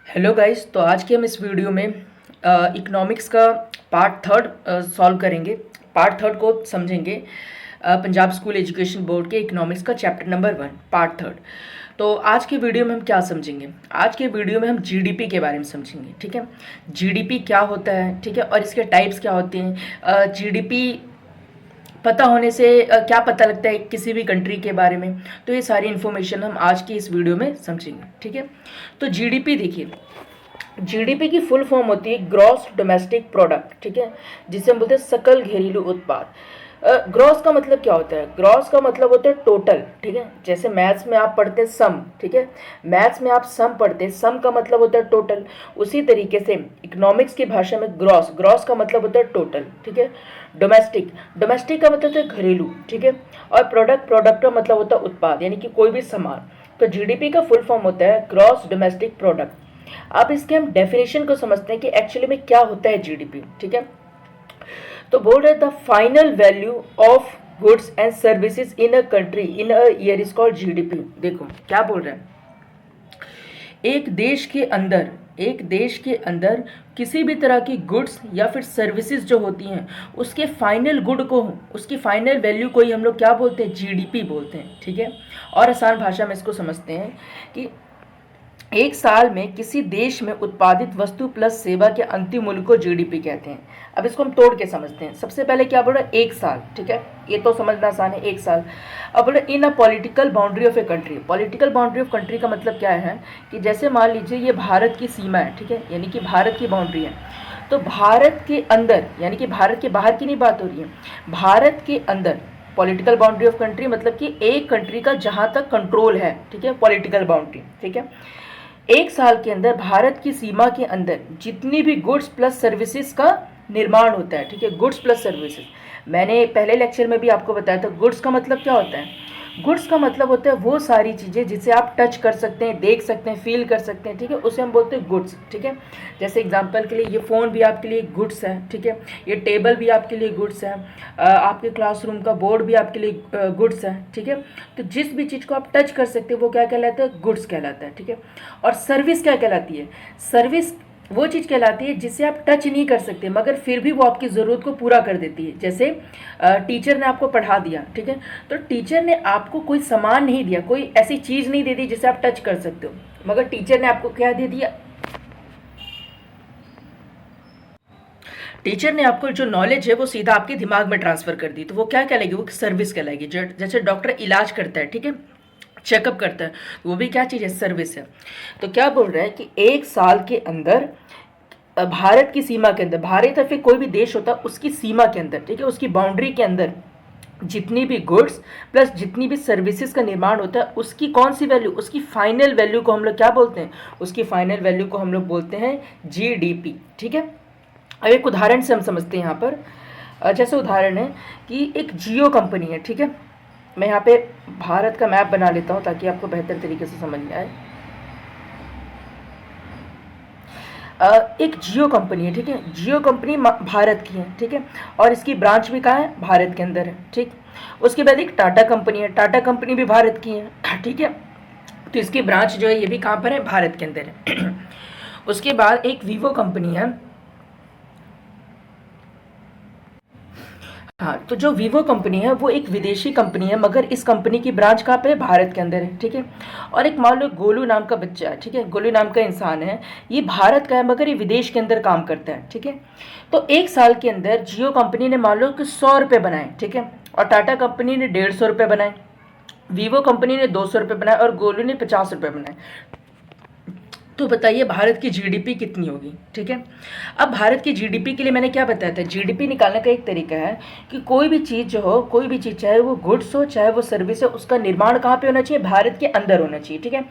Hello guys. तो आज के हम इस वीडियो में इकोनॉमिक्स का पार्ट थर्ड सॉल्व करेंगे। पार्ट थर्ड को समझेंगे पंजाब स्कूल एजुकेशन बोर्ड के इकोनॉमिक्स का चैप्टर नंबर 1 पार्ट थर्ड। तो आज के वीडियो में हम क्या समझेंगे? आज के वीडियो में हम जीडीपी के बारे में समझेंगे। ठीक है, जीडीपी क्या होता है, ठीक है, और इसके टाइप्स क्या होते हैं। जीडीपी पता होने से क्या पता लगता है किसी भी कंट्री के बारे में, तो ये सारी इन्फॉर्मेशन हम आज की इस वीडियो में समझेंगे। ठीक है, तो जीडीपी देखिए, जीडीपी की फुल फॉर्म होती है ग्रॉस डोमेस्टिक प्रोडक्ट। ठीक है, जिसे हम बोलते हैं सकल घरेलू उत्पाद। ग्रॉस का मतलब क्या होता है? ग्रॉस का मतलब होता है टोटल। ठीक है, जैसे मैथ्स में आप पढ़ते हैं सम। ठीक है, मैथ्स में आप सम पढ़ते हैं, सम का मतलब होता है टोटल। उसी तरीके से इकोनॉमिक्स की भाषा में ग्रॉस, ग्रॉस का मतलब होता है टोटल। ठीक है, डोमेस्टिक, डोमेस्टिक का मतलब होता है घरेलू। ठीक है, और प्रोडक्ट, प्रोडक्ट का मतलब होता है उत्पाद, यानी कि कोई भी सामान। तो जीडीपी का फुल फॉर्म होता है ग्रॉस डोमेस्टिक प्रोडक्ट। अब इसके हम डेफिनेशन को समझते हैं कि एक्चुअली में क्या होता है जीडीपी। ठीक है, तो बोल रहे the final value of goods and services in a country in a year is called GDP. देखो क्या बोल रहे हैं, एक देश के अंदर, एक देश के अंदर किसी भी तरह की गुड्स या फिर सर्विसेज जो होती हैं, उसके फाइनल गुड को, उसकी फाइनल वैल्यू को ही हम लोग क्या बोलते हैं? जीडीपी बोलते हैं। ठीक है, और आसान भाषा में इसको समझते हैं कि एक साल में किसी देश में उत्पादित वस्तु प्लस सेवा के अंतिम मूल्य को जीडीपी कहते हैं। अब इसको हम तोड़ के समझते हैं। सबसे पहले क्या बोल रहा है? एक साल। ठीक है, ये तो समझना आसान है, एक साल। अब बोल रहे in a political boundary of a country. Political boundary of country का मतलब क्या है कि जैसे मान लीजिए ये भारत की सीमा है। ठीक है, यानी कि भारत की बाउंड्री है। तो भारत के अंदर, यानी कि भारत के बाहर की नहीं बात हो रही है, भारत के अंदर पॉलिटिकल बाउंड्री ऑफ कंट्री मतलब कि एक कंट्री का जहाँ तक कंट्रोल है। ठीक है, पॉलिटिकल बाउंड्री। ठीक है, एक साल के अंदर भारत की सीमा के अंदर जितनी भी गुड्स प्लस सर्विसेज का निर्माण होता है। ठीक है, गुड्स प्लस सर्विसेज, मैंने पहले लेक्चर में भी आपको बताया था गुड्स का मतलब क्या होता है। गुड्स का मतलब होता है वो सारी चीज़ें जिसे आप टच कर सकते हैं, देख सकते हैं, फील कर सकते हैं। ठीक है, उसे हम बोलते हैं गुड्स। ठीक है, जैसे एग्जांपल के लिए ये फ़ोन भी आपके लिए गुड्स है। ठीक है, ये टेबल भी आपके लिए गुड्स है, आपके क्लासरूम का बोर्ड भी आपके लिए गुड्स है। ठीक है, तो जिस भी चीज़ को आप टच कर सकते हैं वो क्या कहलाता है? गुड्स कहलाता है। ठीक है, और सर्विस क्या कहलाती है? सर्विस वो चीज़ कहलाती है जिसे आप टच नहीं कर सकते मगर फिर भी वो आपकी ज़रूरत को पूरा कर देती है। जैसे टीचर ने आपको पढ़ा दिया। ठीक है, तो टीचर ने आपको कोई सामान नहीं दिया, कोई ऐसी चीज़ नहीं दे दी जिसे आप टच कर सकते हो, मगर टीचर ने आपको क्या दे दिया? टीचर ने आपको जो नॉलेज है वो सीधा आपके दिमाग में ट्रांसफ़र कर दी, तो वो क्या कहलाएगी? वो सर्विस कहलाएगी। जैसे डॉक्टर इलाज करता है, ठीक है, चेकअप करता है, वो भी क्या चीज़ है? सर्विस है। तो क्या बोल रहा है कि एक साल के अंदर भारत की सीमा के अंदर, भारत या फिर कोई भी देश होता है उसकी सीमा के अंदर, ठीक है, उसकी बाउंड्री के अंदर जितनी भी गुड्स प्लस जितनी भी सर्विसेज का निर्माण होता है उसकी कौन सी वैल्यू? उसकी फाइनल वैल्यू को हम लोग क्या बोलते हैं? उसकी फाइनल वैल्यू को हम लोग बोलते हैं जीडीपी। ठीक है, अब एक उदाहरण से हम समझते हैं यहाँ पर। जैसे उदाहरण है कि एक जियो कंपनी है। ठीक है, मैं यहाँ पे भारत का मैप बना लेता हूँ ताकि आपको बेहतर तरीके से समझ में आए। एक जियो कंपनी है। ठीक है, जियो कंपनी भारत की है। ठीक है, और इसकी ब्रांच भी कहाँ है? भारत के अंदर है। ठीक, उसके बाद एक टाटा कंपनी है, टाटा कंपनी भी भारत की है। ठीक है, तो इसकी ब्रांच जो है ये भी कहाँ पर है? भारत के अंदर है। उसके बाद एक वीवो कंपनी है। हाँ, तो जो वीवो कंपनी है वो एक विदेशी कंपनी है मगर इस कंपनी की ब्रांच कहाँ पे है? भारत के अंदर है। ठीक है, और एक मान लो गोलू नाम का बच्चा है। ठीक है, गोलू नाम का इंसान है, ये भारत का है मगर ये विदेश के अंदर काम करता है। ठीक है, तो एक साल के अंदर जियो कंपनी ने मान लो कि 100 रुपये बनाए। ठीक है, और टाटा कंपनी ने 150 रुपये बनाए, वीवो कंपनी ने 200 रुपये बनाए और गोलू ने 50 रुपये बनाए। तो बताइए भारत की जीडीपी कितनी होगी? ठीक है, अब भारत की जीडीपी के लिए मैंने क्या बताया था? जीडीपी निकालने का एक तरीका है कि कोई भी चीज़ जो हो, कोई भी चीज़ चाहे वो गुड्स हो चाहे वो सर्विस हो, उसका निर्माण कहाँ पे होना चाहिए? भारत के अंदर होना चाहिए। ठीक है,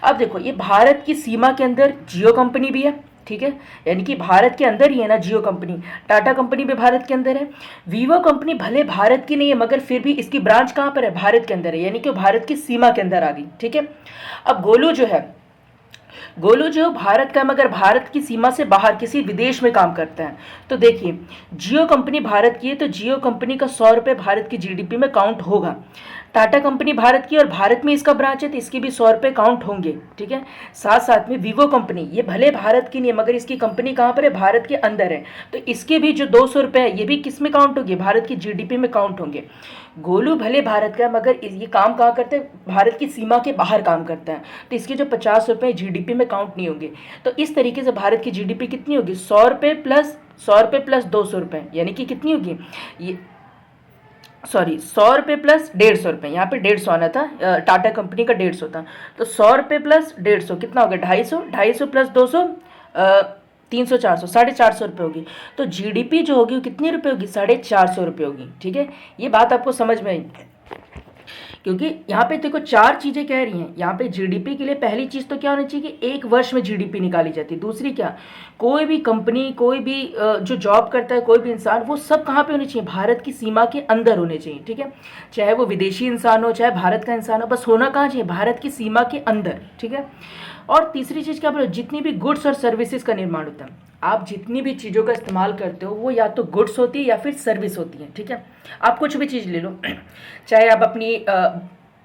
अब देखो ये भारत की सीमा के अंदर जियो कंपनी भी है। ठीक है, यानी कि भारत के अंदर ही है ना जियो कंपनी, टाटा कंपनी भी भारत के अंदर है, वीवो कंपनी भले भारत की नहीं है मगर फिर भी इसकी ब्रांच कहाँ पर है? भारत के अंदर है, यानी कि भारत की सीमा के अंदर आ गई। ठीक है, अब गोलू जो है, गोलू जो भारत का मगर भारत की सीमा से बाहर किसी विदेश में काम करता है। तो देखिए जियो कंपनी भारत की है तो जियो कंपनी का 100 रुपये भारत की जीडीपी में काउंट होगा। टाटा कंपनी भारत की और भारत में इसका ब्रांच है तो इसके भी 100 रुपये काउंट होंगे, ठीक है। साथ साथ में वीवो कंपनी, ये भले भारत की नहीं है मगर इसकी कंपनी कहाँ पर है, भारत के अंदर है, तो इसके भी जो 200 रुपये है ये भी किस में काउंट होंगे, भारत की जीडीपी में काउंट होंगे। गोलू भले भारत का है मगर ये काम कहाँ करते हैं, भारत की सीमा के बाहर काम करता है, तो इसके जो 50 रुपये जीडीपी में काउंट नहीं होंगे। तो इस तरीके से भारत की जीडीपी कितनी होगी, 100 रुपये प्लस 200 रुपये, यानी कि कितनी होगी ये, सॉरी 100 रुपये प्लस 150 रुपये, यहाँ पे 150 आना था, टाटा कंपनी का 150 था, तो 100 रुपये प्लस 150 कितना हो गया, 250 प्लस 200 300 400 450 रुपये होगी। तो जीडीपी जो होगी वो कितनी रुपये होगी, 450 रुपये होगी, ठीक है। ये बात आपको समझ में आई, क्योंकि यहाँ पे देखो 4 चीज़ें कह रही हैं। यहाँ पे जीडीपी के लिए पहली चीज़ तो क्या होनी चाहिए कि एक वर्ष में जीडीपी निकाली जाती है। दूसरी क्या, कोई भी कंपनी, कोई भी जो जॉब करता है, कोई भी इंसान, वो सब कहाँ पे होने चाहिए, भारत की सीमा के अंदर होने चाहिए, ठीक है। चाहे वो विदेशी इंसान हो, चाहे भारत का इंसान हो, बस होना कहाँ चाहिए, भारत की सीमा के अंदर, ठीक है। और तीसरी चीज़ क्या बोलो, जितनी भी गुड्स और सर्विसेज का निर्माण होता है, आप जितनी भी चीज़ों का इस्तेमाल करते हो वो या तो गुड्स होती है या फिर सर्विस होती है, ठीक है। आप कुछ भी चीज़ ले लो, चाहे आप अपनी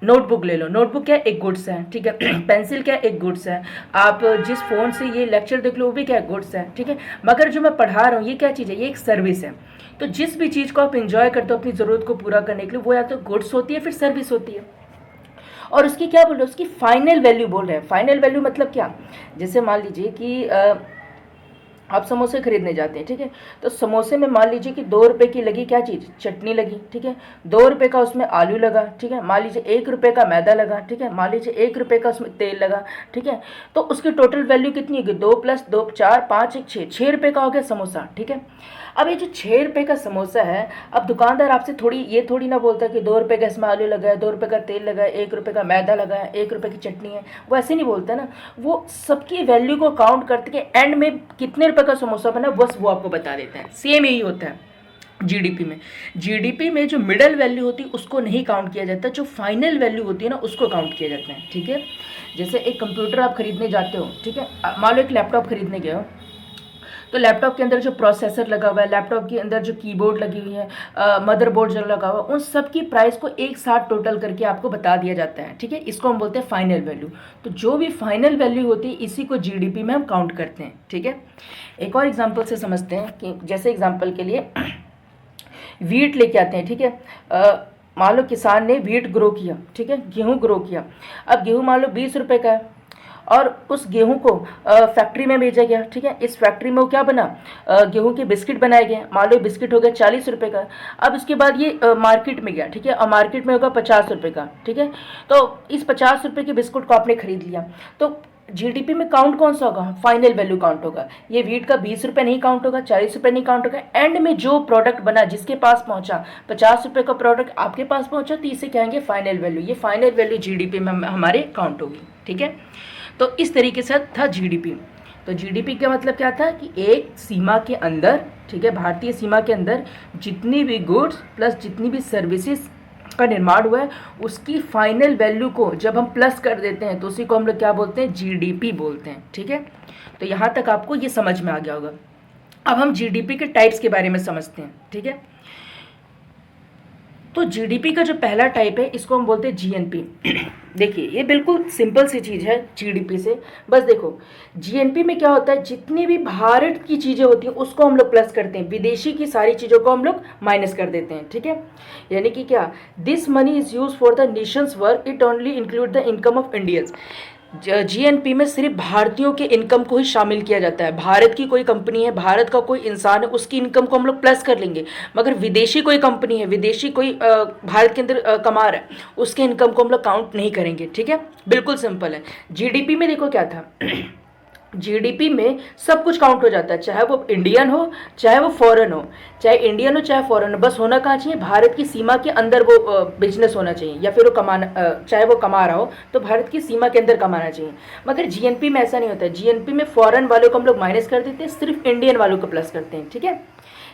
नोटबुक ले लो, नोटबुक क्या एक गुड्स है, ठीक है। पेंसिल क्या एक गुड्स है, आप जिस फ़ोन से ये लेक्चर देख लो वो भी क्या गुड्स है, ठीक है। मगर जो मैं पढ़ा रहा हूँ ये क्या चीज़ है, ये एक सर्विस है। तो जिस भी चीज़ को आप इंजॉय करते हो अपनी ज़रूरत को पूरा करने के लिए, वो या तो गुड्स होती है फिर सर्विस होती है। और उसकी क्या बोल रहे हो, उसकी फाइनल वैल्यू बोल रहे हैं। फाइनल वैल्यू मतलब क्या, जैसे मान लीजिए कि आप समोसे खरीदने जाते हैं, ठीक है। तो समोसे में मान लीजिए कि 2 रुपये की लगी क्या चीज़, चटनी लगी, ठीक है। 2 रुपये का उसमें आलू लगा, ठीक है। मान लीजिए 1 रुपये का मैदा लगा, ठीक है। मान लीजिए 1 रुपये का उसमें तेल लगा, ठीक है। तो उसकी टोटल वैल्यू कितनी होगी, 2 + 2 4 5 1 6 रुपये का हो गया समोसा, ठीक है। अब ये जो 6 रुपये का समोसा है, अब दुकानदार आपसे थोड़ी ना बोलता कि 2 रुपये का इसमें आलू लगा है, 2 रुपये का तेल लगा है, 1 रुपये का मैदा लगा है, 1 रुपये की चटनी है, वो ऐसे नहीं बोलता ना। वो सबकी वैल्यू को काउंट करते के एंड में कितने रुपये का समोसा बना बस वो आपको बता देते हैं। सेम यही होता है जीडीपी में जो मिडल वैल्यू होती है उसको नहीं काउंट किया जाता, जो फाइनल वैल्यू होती है ना उसको काउंट किया जाता है, ठीक है। जैसे एक कंप्यूटर आप खरीदने जाते हो, ठीक है, मान लो एक लैपटॉप खरीदने गए हो, तो लैपटॉप के अंदर जो प्रोसेसर लगा हुआ है, लैपटॉप के अंदर जो कीबोर्ड लगी हुई है, मदरबोर्ड जो लगा हुआ है, उन सब की प्राइस को एक साथ टोटल करके आपको बता दिया जाता है, ठीक है। इसको हम बोलते हैं फाइनल वैल्यू। तो जो भी फाइनल वैल्यू होती है इसी को जीडीपी में हम काउंट करते हैं, ठीक है। एक और एग्जाम्पल से समझते हैं कि जैसे एग्जाम्पल के लिए वीट लेके आते हैं, ठीक है। मान लो किसान ने वीट ग्रो किया, ठीक है, गेहूँ ग्रो किया। अब गेहूँ मान लो 20 रुपये का है और उस गेहूं को फैक्ट्री में भेजा गया, ठीक है। इस फैक्ट्री में वो क्या बना, गेहूं के बिस्किट बनाए गए, मान लो बिस्किट हो गया 40 रुपये का। अब उसके बाद ये मार्केट में गया, ठीक है, और मार्केट में होगा 50 रुपये का, ठीक है। तो इस 50 रुपये के बिस्कुट को आपने खरीद लिया, तो जीडीपी में काउंट कौन सा होगा, फाइनल वैल्यू काउंट होगा। ये वीट का 20 रुपये नहीं काउंट होगा, 40 रुपये नहीं काउंट होगा, एंड में जो प्रोडक्ट बना जिसके पास पहुंचा, 50 रुपये का प्रोडक्ट आपके पास पहुंचा, तो इसे कहेंगे फाइनल वैल्यू। ये फाइनल वैल्यू जीडीपी में हमारे काउंट होगी, ठीक है। तो इस तरीके से था जीडीपी। तो जीडीपी का मतलब क्या था कि एक सीमा के अंदर, ठीक है, भारतीय सीमा के अंदर जितनी भी गुड्स प्लस जितनी भी सर्विसेज का निर्माण हुआ है उसकी फाइनल वैल्यू को जब हम प्लस कर देते हैं तो उसी को हम लोग क्या बोलते हैं, जीडीपी बोलते हैं, ठीक है। तो यहाँ तक आपको ये समझ में आ गया होगा। अब हम जीडीपी के टाइप्स के बारे में समझते हैं, ठीक है। तो जीडीपी का जो पहला टाइप है इसको हम बोलते हैं जीएनपी। देखिए ये बिल्कुल सिंपल सी चीज़ है जीडीपी से। बस देखो जीएनपी में क्या होता है, जितनी भी भारत की चीज़ें होती हैं उसको हम लोग प्लस करते हैं, विदेशी की सारी चीज़ों को हम लोग माइनस कर देते हैं, ठीक है। यानी कि क्या, this money is use for the Nations work, it only include the income of Indians. GNP में सिर्फ भारतीयों के इनकम को ही शामिल किया जाता है। भारत की कोई कंपनी है, भारत का कोई इंसान है, उसकी इनकम को हम लोग प्लस कर लेंगे, मगर विदेशी कोई कंपनी है, विदेशी कोई भारत के अंदर कमा रहा है, उसके इनकम को हम लोग काउंट नहीं करेंगे, ठीक है। बिल्कुल सिंपल है। जीडीपी में देखो क्या था जीडीपी में सब कुछ काउंट हो जाता है, चाहे वो इंडियन हो चाहे वो फॉरेन हो, चाहे इंडियन हो चाहे फॉरेन हो, बस होना कहाँ चाहिए, भारत की सीमा के अंदर वो बिजनेस होना चाहिए, या फिर वो चाहे वो कमा रहा हो तो भारत की सीमा के अंदर कमाना चाहिए। मगर जीएनपी में ऐसा नहीं होता है। जीएनपी में फॉरेन वालों को हम लोग माइनस कर देते हैं, सिर्फ इंडियन वालों को प्लस करते हैं, ठीक है।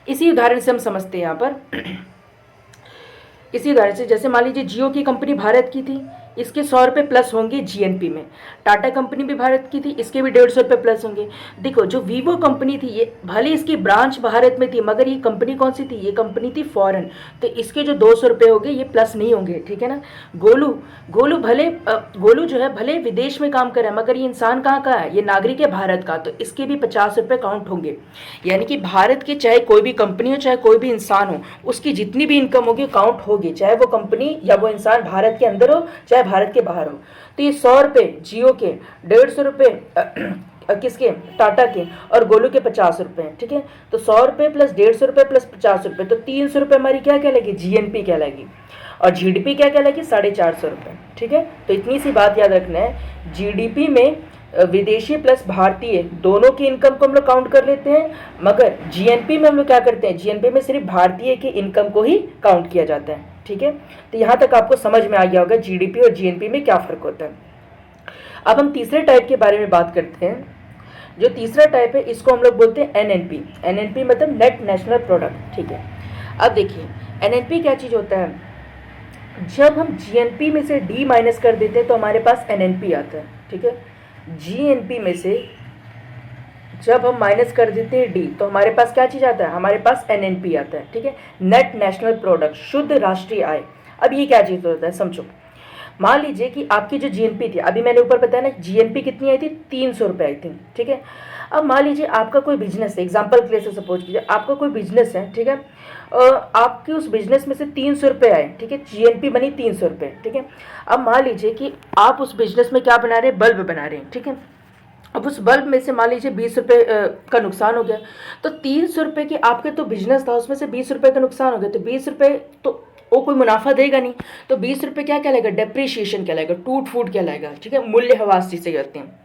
इसी उदाहरण से हम समझते हैं यहाँ पर। इसी उदाहरण से जैसे मान लीजिए जियो की कंपनी भारत की थी, इसके 100 रुपये प्लस होंगे जीएनपी में। टाटा कंपनी भी भारत की थी, इसके भी 150 रुपये प्लस होंगे। देखो जो वीवो कंपनी थी, ये भले इसकी ब्रांच भारत में थी, मगर ये कंपनी कौन सी थी, ये कंपनी थी फॉरेन, तो इसके जो 200 रुपये हो गए ये प्लस नहीं होंगे, ठीक है ना। गोलू गोलू जो है भले विदेश में काम कर रहा है, मगर ये इंसान कहाँ का है, ये नागरिक है भारत का, तो इसके भी 50 रुपये काउंट होंगे। यानी कि भारत के चाहे कोई भी कंपनी हो, चाहे कोई भी इंसान हो, उसकी जितनी भी इनकम होगी काउंट होगी, चाहे वो कंपनी या वो इंसान भारत के अंदर हो चाहे भारत के बाहर हो। तो ये 100 रुपये जियो के, 150 रुपये किसके, टाटा के, और गोलू के 50 रुपये हैं, ठीक है। तो 100 रुपये प्लस 150 रुपये प्लस 50 रुपये, तो 300 रुपये हमारी क्या कहलाएगी, जीएनपी कहलाएगी। और जीडीपी क्या कहलाएगी, 450 रुपये, ठीक है। तो इतनी सी बात याद रखना है, जीडीपी में विदेशी प्लस भारतीय दोनों की इनकम को हम लोग काउंट कर लेते हैं, मगर जीएनपी में हम लोग क्या करते हैं, जीएनपी में सिर्फ भारतीय की इनकम को ही काउंट किया जाता है, ठीक है। तो यहाँ तक आपको समझ में आ गया होगा जीडीपी और जीएनपी में क्या फ़र्क होता है। अब हम तीसरे टाइप के बारे में बात करते हैं। जो तीसरा टाइप है इसको हम लोग बोलते हैं एनएनपी। एनएनपी मतलब नेट नेशनल प्रोडक्ट, ठीक है। अब देखिए एनएनपी क्या चीज़ होता है, जब हम जीएनपी में से डी माइनस कर देते हैं तो हमारे पास एनएनपी आता है, ठीक है। जीएनपी में से जब हम माइनस कर देते हैं डी तो हमारे पास क्या चीज़ आता है, हमारे पास एनएनपी आता है, ठीक है। नेट नेशनल प्रोडक्ट, शुद्ध राष्ट्रीय आय। अब ये क्या चीज़ होता है समझो। मान लीजिए कि आपकी जो जीएनपी थी, अभी मैंने ऊपर बताया ना, जीएनपी कितनी आई थी, 300 रुपये आई थी, ठीक है। अब मान लीजिए आपका कोई बिजनेस है, एग्जाम्पल के लिए से सपोज कीजिए आपका कोई बिजनेस है, ठीक है। आपके उस बिजनेस में से 300 रुपये आए, ठीक है, जीएनपी बनी 300 रुपये, ठीक है। अब मान लीजिए कि आप उस बिजनेस में क्या बना रहे हैं, बल्ब बना रहे हैं, ठीक है। अब उस बल्ब में से मान लीजिए 20 रुपये का नुकसान हो गया, तो 300 रुपये की आपके तो बिजनेस था, उसमें से 20 रुपये का नुकसान हो गया, तो 20 रुपये तो वो कोई मुनाफा देगा नहीं, तो 20 रुपये क्या कहलाएगा, डेप्रीशिएशन कहलाएगा, टूट फूट कहलाएगा, ठीक है, मूल्यह्रास जिसे कहते हैं।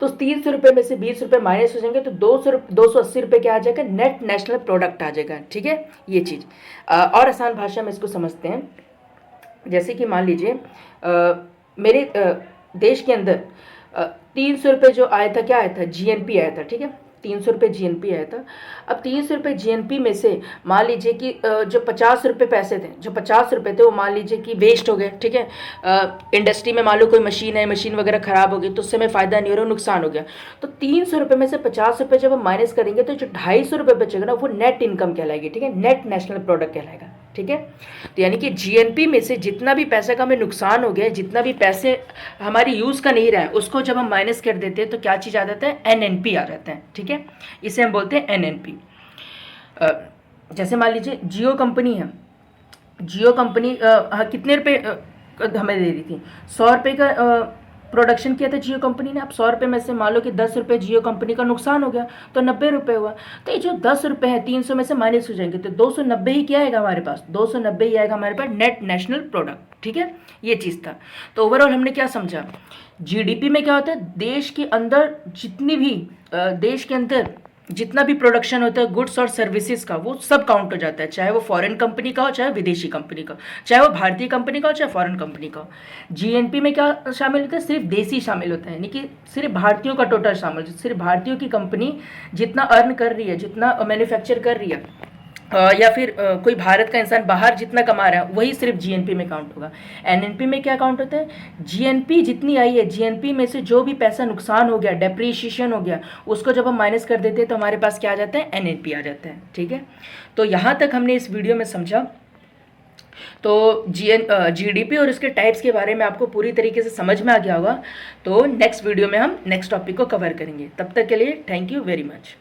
तो 300 रुपये में से 20 रुपये माइनस हो जाएंगे तो 280 रुपये क्या आ जाएगा, नेट नेशनल प्रोडक्ट आ जाएगा, ठीक है। ये चीज़ और आसान भाषा में इसको समझते हैं। जैसे कि मान लीजिए मेरे देश के अंदर 300 रुपये जो आया था, क्या आया था, जीएनपी आया था, ठीक है। 300 रुपये जीएनपी आया था। अब 300 रुपये जीएनपी में से मान लीजिए कि जो 50 रुपये पैसे थे, जो 50 रुपये थे वो मान लीजिए कि वेस्ट हो गए, ठीक है। इंडस्ट्री में मान लो कोई मशीन है, मशीन वगैरह ख़राब हो गई तो उससे हमें फ़ायदा नहीं हो रहा, नुकसान हो गया। तो 300 रुपये में से 50 रुपये जब हम माइनस करेंगे तो जो 250 रुपये बचेगा ना, वो नेट इनकम कहलाएगी, ठीक है, नेट नेशनल प्रोडक्ट कहलाएगा, ठीक है। तो यानी कि जीएनपी में से जितना भी पैसे का हमें नुकसान हो गया, जितना भी पैसे हमारी यूज़ का नहीं रहा है, उसको जब हम माइनस कर देते हैं तो क्या चीज़ आ जाता है, एनएनपी आ जाता है, ठीक है। इसे हम बोलते हैं एनएनपी। जैसे मान लीजिए जियो कंपनी है, जियो कंपनी कितने रुपए हमें दे रही थी, 100 रुपये का प्रोडक्शन किया था जियो कंपनी ने। अब 100 रुपये में से मान लो कि 10 रुपये जियो कंपनी का नुकसान हो गया तो 90 रुपये हुआ। तो ये जो 10 रुपये है 300 में से माइनस हो जाएंगे तो 290 ही क्या आएगा हमारे पास, 290 ही आएगा हमारे पास नेट नेशनल प्रोडक्ट, ठीक है। ये चीज़ था। तो ओवरऑल हमने क्या समझा, जीडीपी में क्या होता है, देश के अंदर जितनी भी देश के अंदर जितना भी प्रोडक्शन होता है गुड्स और सर्विसेज का, वो सब काउंट हो जाता है, चाहे वो फॉरेन कंपनी का हो, चाहे विदेशी कंपनी का, चाहे वो भारतीय कंपनी का हो, चाहे फॉरेन कंपनी का हो। जीएनपी में क्या शामिल होता है, सिर्फ देसी शामिल होता है, यानी कि सिर्फ भारतीयों का टोटल शामिल, सिर्फ भारतीयों की कंपनी जितना अर्न कर रही है, जितना मैन्युफैक्चर कर रही है, या फिर कोई भारत का इंसान बाहर जितना कमा रहा है वही सिर्फ जीएनपी में काउंट होगा। एनएनपी में क्या काउंट होता है, जीएनपी जितनी आई है, जीएनपी में से जो भी पैसा नुकसान हो गया, डेप्रीशिएशन हो गया, उसको जब हम माइनस कर देते हैं तो हमारे पास क्या आ जाता है, एनएनपी आ जाता है, ठीक है। तो यहाँ तक हमने इस वीडियो में समझा। तो जीडीपी और इसके टाइप्स के बारे में आपको पूरी तरीके से समझ में आ गया होगा। तो नेक्स्ट वीडियो में हम नेक्स्ट टॉपिक को कवर करेंगे। तब तक के लिए थैंक यू वेरी मच।